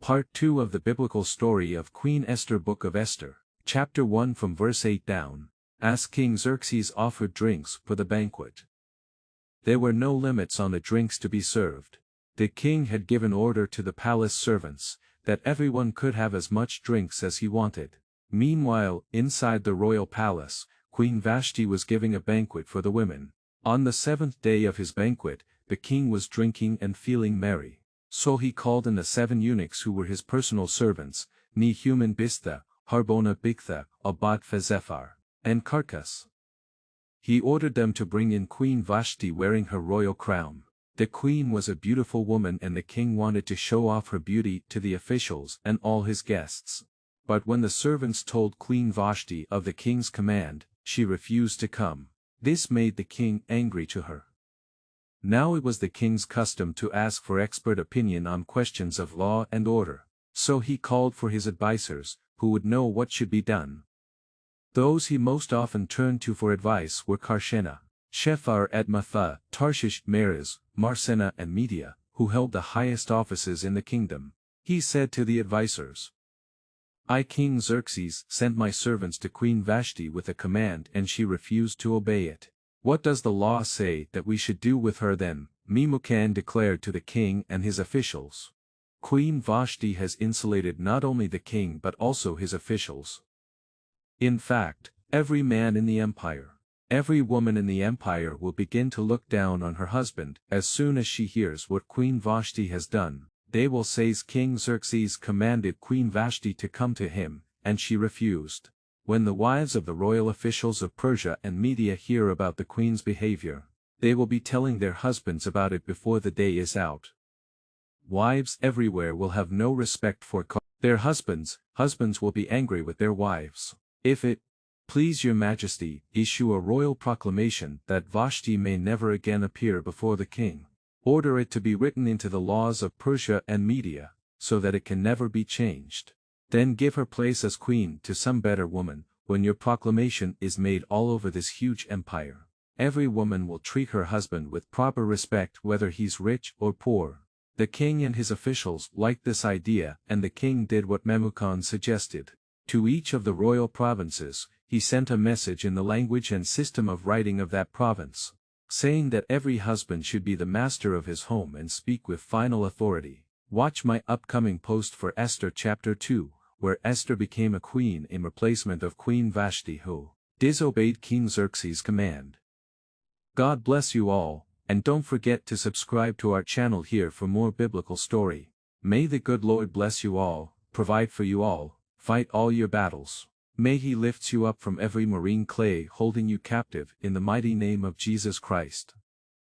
Part 2 of the biblical story of Queen Esther. Book of Esther, chapter 1 from verse 8 down. As King Xerxes offered drinks for the banquet. There were no limits on the drinks to be served. The king had given order to the palace servants, that everyone could have as much drinks as he wanted. Meanwhile, inside the royal palace, Queen Vashti was giving a banquet for the women. On the 7th day of his banquet, the king was drinking and feeling merry. So he called in the 7 eunuchs who were his personal servants, Nehuman Bistha, Harbona Bigtha, Abad Phazephar, and Carcas. He ordered them to bring in Queen Vashti wearing her royal crown. The queen was a beautiful woman and the king wanted to show off her beauty to the officials and all his guests. But when the servants told Queen Vashti of the king's command, she refused to come. This made the king angry to her. Now it was the king's custom to ask for expert opinion on questions of law and order. So he called for his advisers, who would know what should be done. Those he most often turned to for advice were Karshena, Shephar Edmatha, Tarshish, Meres, Marsena and Media, who held the highest offices in the kingdom. He said to the advisers, I, King Xerxes, sent my servants to Queen Vashti with a command and she refused to obey it. What does the law say that we should do with her then? Memucan declared to the king and his officials. Queen Vashti has insulated not only the king but also his officials. In fact, every man in the empire, every woman in the empire will begin to look down on her husband as soon as she hears what Queen Vashti has done. They will say King Xerxes commanded Queen Vashti to come to him, and she refused. When the wives of the royal officials of Persia and Media hear about the queen's behavior, they will be telling their husbands about it before the day is out. Wives everywhere will have no respect for their husbands. Husbands will be angry with their wives. If it please your majesty, issue a royal proclamation that Vashti may never again appear before the king. Order it to be written into the laws of Persia and Media, so that it can never be changed. Then give her place as queen to some better woman. When your proclamation is made all over this huge empire, every woman will treat her husband with proper respect whether he's rich or poor. The king and his officials liked this idea and the king did what Memucan suggested. To each of the royal provinces, he sent a message in the language and system of writing of that province, saying that every husband should be the master of his home and speak with final authority. Watch my upcoming post for Esther chapter 2, where Esther became a queen in replacement of Queen Vashti who disobeyed King Xerxes' command. God bless you all, and don't forget to subscribe to our channel here for more biblical story. May the good Lord bless you all, provide for you all, fight all your battles. May he lift you up from every marine clay holding you captive in the mighty name of Jesus Christ.